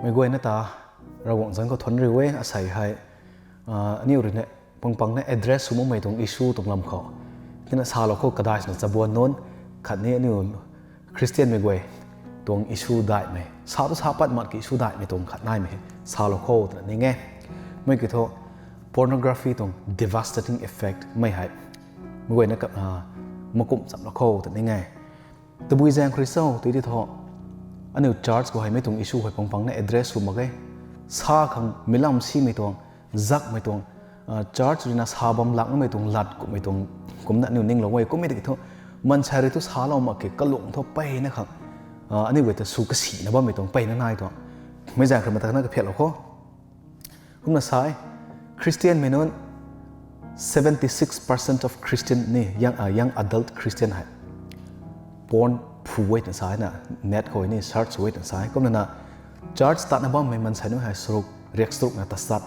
ไม่กวยนะตาเราหวังสังก็ทนเรื่อยอาศัยให้นี่อยู่เนี่ยปังเนี่ย address สมมติไม่ตรง issue ตรงลำเขาที่นั่นซาเราเขากระดาษจะบวนโน้นขัดนี้นี่คริสเตียนไม่กวยตรง issue ได้ไหมซาตัวซาปัดมัดกับ issue ได้ไม่ตรงขัดได้ไหมซาเราเขาแต่นี่ไงไม่กี่ท่อ pornography ตรง devastating effect ไม่ให้ไม่กวยนะกับมากุมสับเราเขาแต่นี่ไงตัวบุยแจงคริสตัลตัวที่ท่ออันนี้ charge ก็ให้ไม่ตรง issue ให้ปังเนี่ย address สมมติไงซาขังมิลล์ซีไม่ตรงจักไม่ตรงcharge รีน่าซาบอมลักไม่ตรงลัดก็ไม่ตรงกุมนั่นนิ่งๆลงไว้ก็ไม่ได้กี่ท่อมันใช้ริทุสาเรามาเก็บกระหลงท่อไปนะครับอันนี้เวทสุกสีนะว่าไม่ตรงไปนั่นนายตัวไม่แจงขึ้นมาตั้งนั้นก็เพี้ยนเราเขาคุณน่ะสายคริสเตียนไม่นู้น76% of Christian นี่ยัง adult Christian ให้ porn ผู้ไว้ตั้งสายน่ะ net เขานี่ search ไว้ตั้งสายก็นั่นน่ะ charge ตัดนะว่ามันใช้นู้นให้สรุปเรียกสรุปนะตัดสัต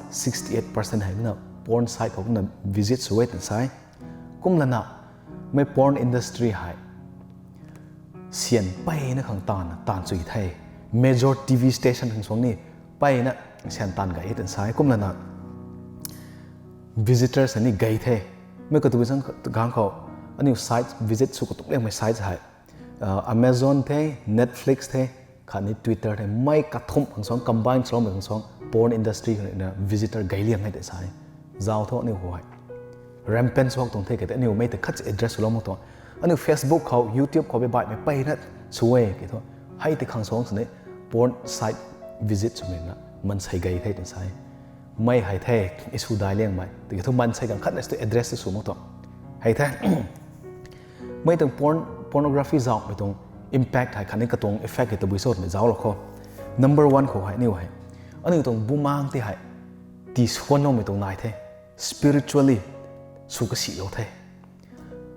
68% ให้นั่น porn site เขานั่น visit ไว้ตั้งสายก็นั่นน่ะไม่ porn industry ให้เสียนไปนะขังตานสุยไทย major TV station ทั้งสองนี่ไปนะเสียนตานไก่ตั้งสายก็นั่นน่ะvisitors อันนี้ไกด์เท่ไม่ก็ตัววิสังกางเขาอันนี้ site visit สุกตุกเรียกไม่ site ใช่ Amazon เท่ Netflix เท่ขันนี้ Twitter เท่ไม่กระทบทั้งสอง combine สองทั้งสอง porn industry เนี่ย visitor ไกด์เลี้ยงให้แต่ใช่เจ้าเท่านี้หัว rampant สองตรงเท่กันแต่นี่ไม่แต่คัด address ล้อมตัวอันนี้ Facebook เขา YouTube เขาไปไปนะช่วยกี่ตัวให้แต่ข้างสองสิเนี่ย porn site visit สมัยนั้นมันใช้ไกด์เท่แต่ใช่ไม่ให้แท้อิสุได้เลี้ยงไหมแต่ทุกมันใช้กันคัดในตัว address สูงมากตัวให้แท้ไม่ต้อง pornography จ้าไม่ต้อง impact ให้คันนี้ก็ต้อง effect ให้ตัวบุษบไม่จ้าหรอกเขา number one เขาให้นี่ว่าให้อันนี้ต้องบุมังที่ให้ที่ส่วนน้องไม่ต้องนายแท้ spiritually สุขสีเราแท้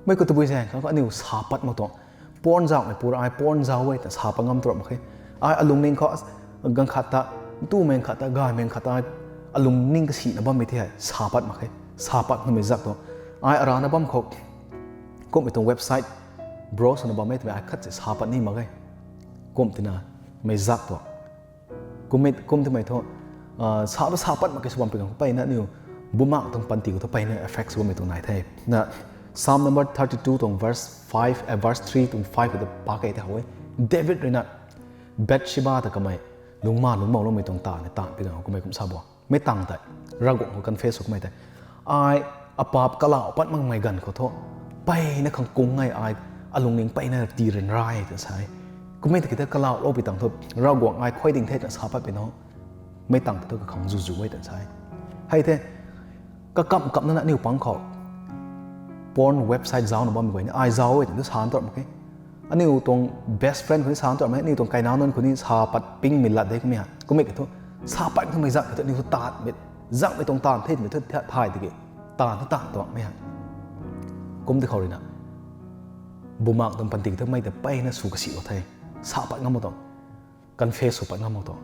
ไม่ก็ตัวบุษบเขาก็อันนี้สาปัดมาตัว porn จ้าไม่ปูราย porn จ้าไว้แต่สาปังงามตัวมั้งไอ้อารมณ์นี้เขากังขัดตาตู้เมงขัดตากายเมงขัดตาอารมณ์นิ่งก็สีนะบ้างไม่ที่ไหนสาปัดมาแค่สาปัดมันไม่จักตัวไอ้ร้านนะบ้างเขาก็ไปตรงเว็บไซต์ browse นะบ้างไม่ที่ไหนคัดจะสาปัดนี่มาแค่ก็ไม่ที่น่ะไม่จักตัวก็ไม่ที่ไหนทั่วสาปัดมาแค่ส่วนเป็นของไปนะนิวบุมากตรงปันติวทั่วไปเนี่ย effect ส่วนไม่ตรงไหนแท้นะ Psalm number 32 ตรง verse 5 verse 3 ตรง 5ก็จะปากไอ้ที่เขาไว้ David เลยนะ Bathsheba แต่ก็ไม่ลุงมาลุงมองลงไม่ตรงตาเนี่ยตาเป็นของก็ไม่คุ้มซาบัวไม่ตั้งแต่รักของกันเฟซก็ไม่แต่ไอ้อาปาบกะลาปัดมั่งไม่กันเขาโทษไปนะขังกุ้งไงไอ้อารมณ์นิ่งไปนะตีเรนไรแต่ใช่ก็ไม่แต่คิดกะลาโลไปตั้งทบรักไอ้ค่อยดิ่งเทศแต่สาปัดไปน้องไม่ตั้งแต่ตัวก็ขังจู่ๆไว้แต่ใช่ให้เท่ก็กับนั่นน่ะนิ้วปังเขาปอนเว็บไซต์เจ้าหนูบ้างไม่ไหวเนี่ยไอ้เจ้าไว้แต่ตัวสารตัวมั้งอันนี้ตรง best friend คนที่สารตัวมั้งนี่ตรงไกน้ำนั่นคนนี้สาปัดปิ้งมิลลัดได้ก็ไม่ฮะก็ไม่กี่ตัวสาปัดทำไมจักแต่นี่คือตาเม็ดจักไม่ตรงตาเทศไม่เท่าถ่ายตะกี้ตาที่ต่างตัวไม่ฮะก้มที่เขาเลยนะบุมากตรงปันติกทำไมแต่ไปนะสุกสีเราไทยสาปัดงามหมดตัวกันเฟซสุปัดงามหมดตัว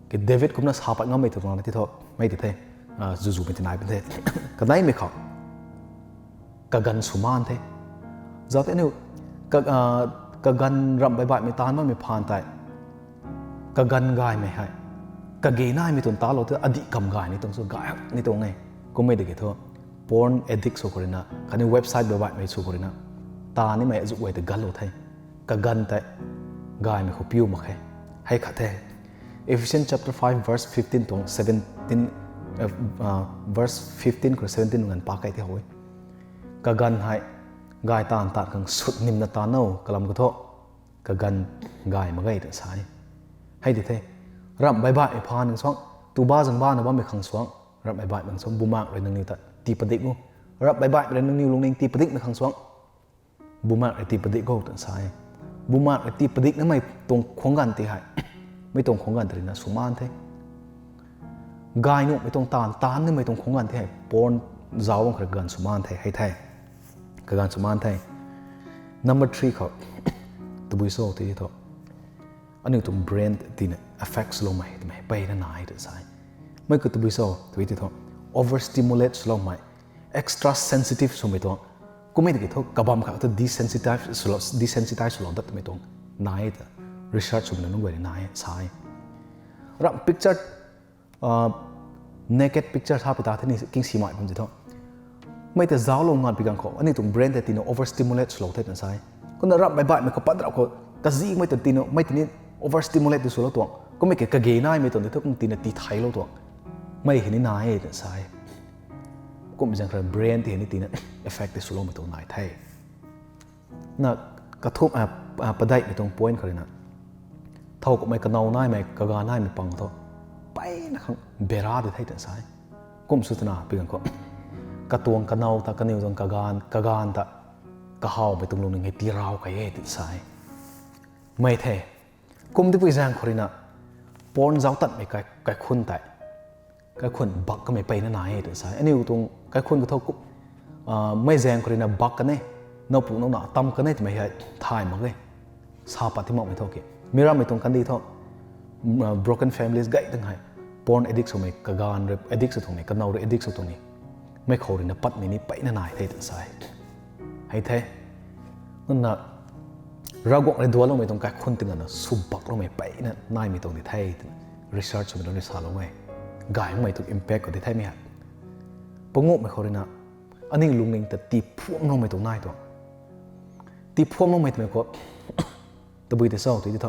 que David cũng là sao bạn ngắm mấy thứ này thì thôi mấy thứ thế dù bên này bên thế cái này mới khó cái gần số man thế giờ thế nếu cái gần rậm bài bài mới tan mà mới phàn tại cái gần gai mới hay cái ghế này mới tuần ta lo thế adi cầm gai này tông số gai này tông này cũng mấy được cái thôi porn addict số cái này cái này website bài bài mấy số cái này ta này mày dùng cái từ gần lo thế cái gần tại gai mới khó piu mà hay khát thế Ephesians chapter 5 verse 15 to 17 verse 15 to 17 ngan pa kai the hoi ka gan hai gai tan ta kang sut nim na ta no kalam ko tho ka gan gai ma gai ta sai hai de the ram bai bai pha nang song tu ba jang ba na ba me khang swang ram bai bai nang song bu mak le nang ni ta ti padik mu ram bai bai le nang ni lung ning ti padik me khang swang bu mak le ti padik go ta sai bu mak le ti padik na mai tong khong gan ti haiไม่ตรงของกันแต่นะสุมานเท่กายนุ่มไม่ตรงตานนี่ไม่ตรงของกันเท่ปอนเจ้าของกันสุมานเท่ให้เท่กันสุมานเท่ number 3เขาตัวบุษโซที่ที่ตัวอันนี้ตัว brain ที่เนี่ย affects ลงไหมที่ไหมไปนั่นไหนตัวใช่ไม่คือตัวบุษโซตัวที่ตัว overstimulate ลงไหม extra sensitive สมัยตัวก็ไม่ได้กี่ตัวกระบำเขาตัว desensitize ลงดัดไม่ตรงไหนตัวresearch สุดนั้นนุ่งเวรนายสาย รับ picture naked picture ท่าไปตาที่นี่กิ้งสีใหม่ผมจะท้อไม่แต่จ้าวลงงานปีกันเขาอันนี้ตรง brain แต่ตีน overstimulate slow เท่านั้นใช่ก็น่ารับใบไม่เขาปัดเราเขากระซี่ไม่แต่ตีนไม่ตีนี้ overstimulate ดูสุดแล้วตัวก็ไม่เกิดกระเกยน่ายไม่ตัวนี้ถ้าคุณตีนตีไทยแล้วตัวไม่เห็นนี่นายแต่ใช่ก็มีจังหวะ brain ที่เห็นนี่ตีน effect ที่สุดแล้วไม่ตัวนายไทยน่ะกระทบประเดี๋ยวไม่ตรง point เขาเลยนะเท่ากับไม่กระเนาหน้าไม่กระกาหน้าไม่ปังเท่าไปนะครับเบราได้ไทยแต่ใช่ก็มีสุดนาปีกันเขากระตวงกระเนาตากระเนียวตรงกระกานตากระหาวไปตรงลงหนึ่งให้ตีราวกันติดสายไม่เท่กุมที่พูดแรงคนนี้นะปอนเจ้าตัดไม่ไกลคนแต่ไกลคนบักก็ไม่ไปนั่นไหนติดสายอันนี้ตรงไกลคนก็เท่ากุไม่แรงคนนี้นะบักกันเนี่ยน้าปุ๊น้าหนาตั้มกันเนี่ยจะไม่ใช่ถ่ายมากเลยสาปัดที่มองไม่เท่ากี่มีเราไม่ตรงกันดีเท่า broken families ไกลตั้งให้ porn addict สมัยกระกานหรือ addict สุดตรงนี้กระเนาหรือ addict สุดตรงนี้ไม่เขาเลยนะปัดไม่นี่ไปนั่นไหนเท่ติดสายให้เท่นั่นนะเราก็เลยดูว่าเราไม่ต้องการคนตึงนะสุบักเราไม่ไปนั่นนายไม่ต้องที่ไทย research ไม่ต้องที่สารเราไงกายไม่ต้อง impact กับที่ไทยไม่ฮะปงงไม่เขาเลยนะอันนี้ลุงนึงแต่ตีพ่วงเราไม่ต้องนายตัวตีพ่วงเราไม่ต้องก็ตะบุยแต่เศร้าตัวที่ท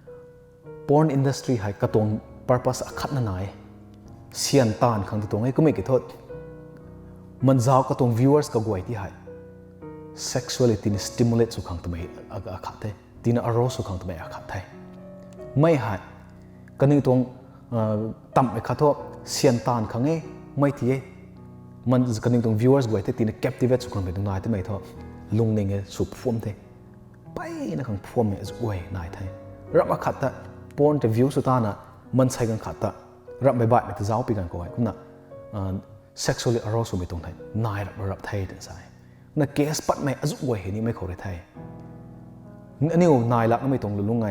ำ porn industry ให้กระตุ้น purpose ขัดนั่นไหนเสียนตานครั้งที่ตรงให้ก็ไม่เกิดโทษมันจะเอากระตุ้น viewers ก็กวยที่ให้sexuality นี่ stimulate สุขังตัวไม่อาขัดเท่ตีน่า arouse สุขังตัวไม่อาขัดเท่ไม่หายกันนี่ตรงต่ำไอ้ข้าทว่าเสียนตานครั้งนี้ไม่ที่มันกันนี่ตรง viewers กวยเท่ตีน่า captivate สุขังไปตรงไหนที่ไม่ทว่าลุงเนี่ยสุพวมเท่ไปนะขังพวมเนี่ยจะอวยนายเท่รับมาขัดแต่ porn แต่ view สุดท้ายน่ะมันใช้กันขัดแต่รับใบไม่จะเจ้าปีกันก็ไว้คุณน่ะ sexually arouse ไปตรงไหนนายรับเท่แต่ใช่นั่นเคสปัดไม่อจุกวยเห็นนี่ไม่เขาได้ไทยอันนี้นายลักนั่นไม่ตรงลุงไง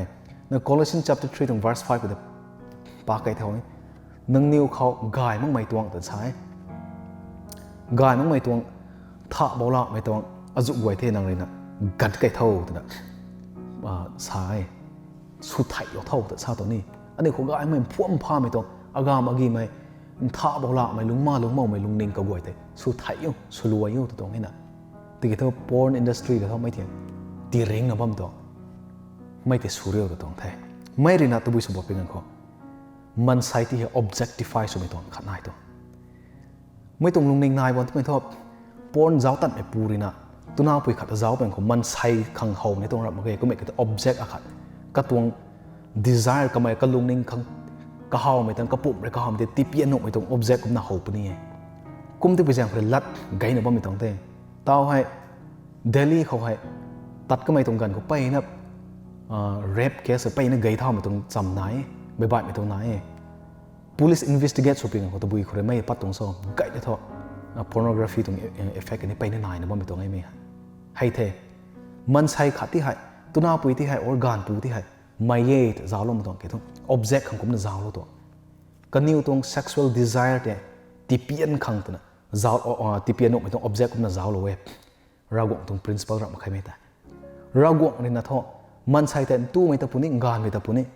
นั่น Colossians chapter 3 ตรง verse 5ก็ได้ปากไก่เท่านี้นั่งนิ้วเขากายมั่งไม่ตวงแต่ใช้กายมั่งไม่ตวงท่าเบาละไม่ตวงอจุกวยเท่นั่งเลยนะกัดไก่เท่าแต่ละใช้สุดไทยเท่าแต่ใช้ตัวนี้อันนี้เขากายไม่พ่วงผ้าไม่ตวงอากามอากีไม่ท่าเบาละไม่ลุงมาลุงเมาไม่ลุงนิ่งกระวยแต่สุดไทยอยู่สุรวยอยู่ตัวตรงนี้นะตีเท่า porn industry เท่าไม่เที่ยงตีเร่งนะบ้างตัวไม่แต่สุริยตัวตรงแท้ไม่เรียนนัดตัวบุษบเป็นกันเขามันใช้ที่ objectify สมัยตัวขัดนายตัวไม่ตรงลงในนายวันที่ไม่ทบ porn เจ้าตัดไอ้ปูรินะตัวน่าไปขัดเจ้าเป็นของมันใช้ขังเขาในตรงรับมาเลยก็ไม่ก็ object อะขัดก็ตัว desire ก็ไม่ก็ลงในขังก็เขาไม่ต้องก็ปุ่มเลยก็เขาไม่ได้ตีเปียโนไม่ตรง object ก็น่าเขาปนี่กุมที่ไปแจ้งคนลัดไกนะบ้างไม่ตรงเต้เต้าให้เดลี่เขาให้ตัดก็ไม่ตรงกันเขาไปนะrape case ไปนะไกเท่าไม่ตรงจำไหนใบไม่ตรงไหน police investigate สุดปีกันเขาตะบุยเขาเลยไม่ปัดตรงซ้อมไกได้เท่า pornography ตรง effect กันนี้ไปในไหนนะบ้างไม่ตรงให้ไหมให้เทมันใช้ขัดที่ให้ตัวน่าปุยที่ให้ organ ปูที่ให้ไม่เย่จ้าลงมาตรงเกี่ยวกับ object ของผมน่ะจ้าลงตัวกันนิ้วตรง sexual desire เนี่ยตีเปียนขังตัวน่ะจ้าตีเปียนไม่ตรง object ผมน่ะจ้าลงเว้ยเรากวงตรง principle รับมาใครไม่ได้เรากวงนี่นะท่อมันใช้แต่ตู้ไม่ตะปุนี่งานไม่ตะปุนี่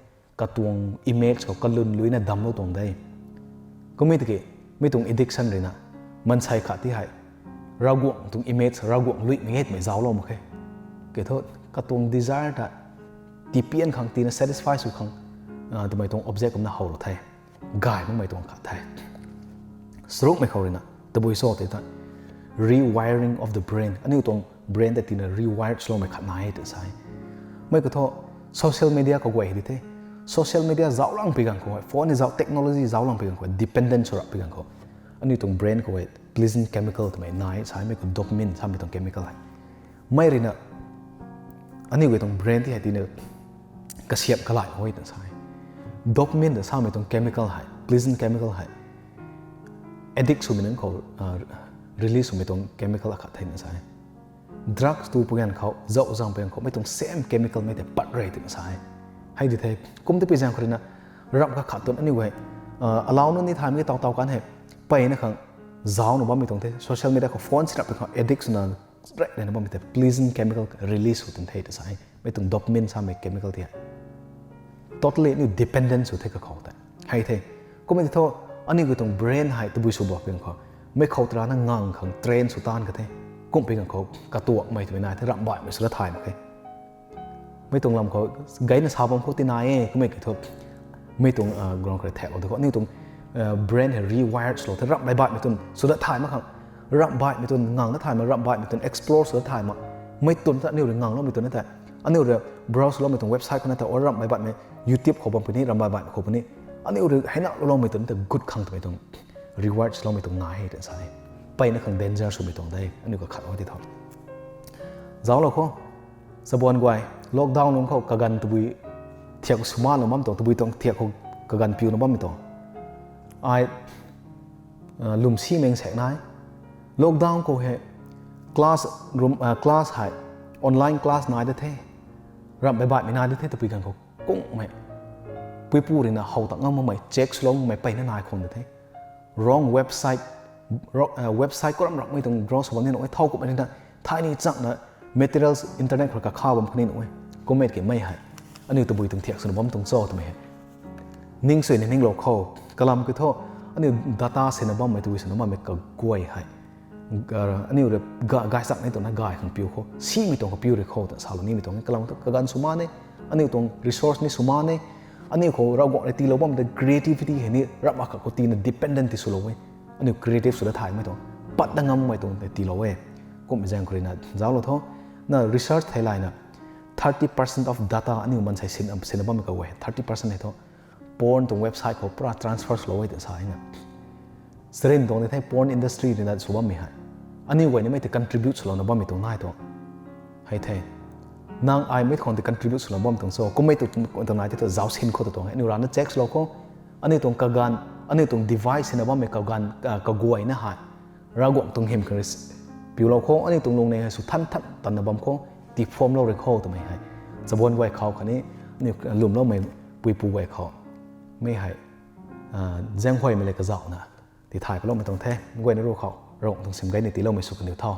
กระตวง image เขากระลุนลุยนะดำลงตรงได้ก็ไม่ตะกี้ไม่ตรง addiction เลยนะมันใช้ขัดที่ให้เรากวงตรง image เรากวงลุยไม่เห็นไม่จ้าลงมาใครเกี่ยวกับกระตวง desire แต่ตีเปียนขังตีนะ satisfy สุดขังแต่ไม่ตรง object ผมน่ะเขาหลุดไทยกายมันไม่ตรงขัดไทยสรุปไม่เขาเลยนะตะบุยโซ่แต่ท่าน rewiring of the brain อันนี้ตรง brain แต่ที่น่ะ rewired สโลไม่ขัดนายแต่ใช่ไม่ก็ท่อ social media ก็กวยดิเท่ social media จ้าลังไปกันเขาไว้ phone นี่จ้า technology จ้าลังไปกันเขา dependent สุดไปกันเขาอันนี้ตรง brain ก็ไว้ pleasant chemical ทำไมนายใช้ไม่ก็ dopamine ใช้ไม่ตรง chemical ไม่เลยนะอันนี้ไว้ตรง brain ที่ให้ที่น่ะกระเสียบกระไหลเอาไว้แต่ใช่ dopamine แต่ใช้ไม่ตรง chemical ให้ pleasant chemical ให้ addict สุดมันนั่นเขาrelease ไม่ตรง chemical อะขัดไทยนั่นใช่ drugs ตัวพวกนั้นเขาเจ้าจังเป็นเขาไม่ตรง same chemical ไม่แต่ปัดเลยถึงใช่ให้ดีเทปกุมที่ไปแจ้งคนนั้นรับก็ขัดตัวอันนี้ไว้allow นู่นนี่ทำไม่ต่อกันให้ไปนะครับเจ้าหนูบ้าไม่ตรงเท่ social media เขา phone สิรับเป็นเขา addict นั่นเลยนะบ้าไม่แต่ pleasant chemical release สุดถึงเท่ใช่ไม่ตรง dopamine ใช่ไหม chemical ที่ totally นี่ dependent สุดเท่กับเขาแต่ ให้เทก็ไม่ได้โทษอันนี้คือตรง brain ให้ตัวบุษบเพียงเขาไม่เข้าตรานั่งงังขังเทรนสุดต้านกันเทก็เป็นของเขากระตัวไม่ถึงนายที่รับบ่อยไม่สุดท้ายมั้งไม่ตรงลำเขาไกด์ในสาวบางคนที่นายก็ไม่เกิดทบไม่ตรงกรองกระแทกเอาแต่ก็นี่ตรง brain ให้ rewired สโลที่รับบ่อยไม่ตรงสุดท้ายมั้งครับรับบ่อยไม่ตรงงังแล้วถ่ายมารับบ่อยไม่ตรง explore สุดท้ายมั้งไม่ตรงแต่นี่เรื่องงังแล้วไม่ตรงนั่นแต่อันนี้เรื่อง browse แล้วไม่ตรงเว็บไซต์คนนั้นแต่ว่ารับบ่อยไม่ YouTube เขาบางคนนี้รับบ่อยเขาคนนี้อันนี้เรื่องให้นักเราไม่ตรงแต่ good ขังตัวไม่ตรง reward เราไม่ตรงง่ายแต่ใช่ไปในขัง danger สุดไม่ตรงได้อันนี้ก็ขัดเอาที่ทำเจ้าเราเขาสบวนกว่าล็อกดาวน์น้องเขากกันตัวเที่ยวสมาร์ทน้องมั่มตัวตัวต้องเที่ยวเขากกันพิวน้องมั่มตัวไอ้ลุมซีเมงแสกนายล็อกดาวน์เขาให้คลาสรูมคลาสให้ออนไลน์คลาสนายได้เท่รับบ่ายไม่นายได้เท่ตัวกันเขากุ้งไม่ปุยปูเลยนะเขาตั้งงั้นมาไม่เช็คลงไม่ไปนั่นนายคนได้เท่ wrong website เว็บไซต์ก็รับไม่ต้อง wrong สมบัตินี่หน่อยเท่ากับอันนี้นะท้ายนี้จังนะ materials internet เขากับข้าวบางคนนี่หน่อยก็ไม่เกี่ยไม่ให้อันนี้ตัวบุยต้องเทียบสนุบต้องโซ่ตัวไม่ให้นิ่งสวยนิ่ง local กลำคือท่ออันนี้ data สนุบไม่ตัวสนุบไม่กับกล้วยให้อันนี้เรื่องกายสักในตัวนั้นกายของพิวเขาซีมีตัวของพิวเรื่องเขาแต่สาวนี้มีตัวนี้กลำกับการสมาเนี่ยอันนี้ตัว resource นี่สมาเนี่ยอันนี้เขาเราบอกในตีเราว่ามัน creativity เห็นนี่รับมากับเขาตีนั้น dependent ที่สุดเลยอันนี้ creative สุดท้ายไม่ต้องปัดดังงำไม่ต้องแต่ตีเราก็ไม่แจ้งคนนั้นเจ้าเราท่อน่ะ research ไทยไลน์น่ะ 30% of data อันนี้มันใช้สินบ้ามันก็เว้ย 30% ให้ท่อ porn ตรงเว็บไซต์เขาปรา transfer เราเว้ยแต่สายเนี่ยเสร็จตรงในไทย porn industry เนี่ยนะสุวรรณไม่ให้อันนี้เว้ยนี่ไม่ได้ contribute เรานะบ้าไม่ตรงง่ายตัวให้ไทยนางไอไม่คนที่ contribute เราบ้าไม่ตรงโซ่ก็ไม่ตรงไหนที่ตัวเจ้าสินเขาตัวไงนี่ร้านนั้น check เราก็อันนี้ตรงกันอันนี้ตรง device เนี่ยบ้าไม่กันกับกวยนะฮะเราก็ตรงเห็นคือผิวเราโค้งอันนี้ตรงลงในสุดทันตอนนั้นบ้าโค้งตีฟอร์มเราเรียกเขาตัวไม่ให้จะบนไว้เขาคันนี้นี่ลุมเราไม่ปุยปูไว้เขาไม่ให้แจ้งห้อยไม่เลยกระเจ้านะที่ถ่ายก็เราไม่ต้องแท้ไว้ในรูเขาเราต้องสิมไกในตีเราไม่สุกกันเดียวเท่า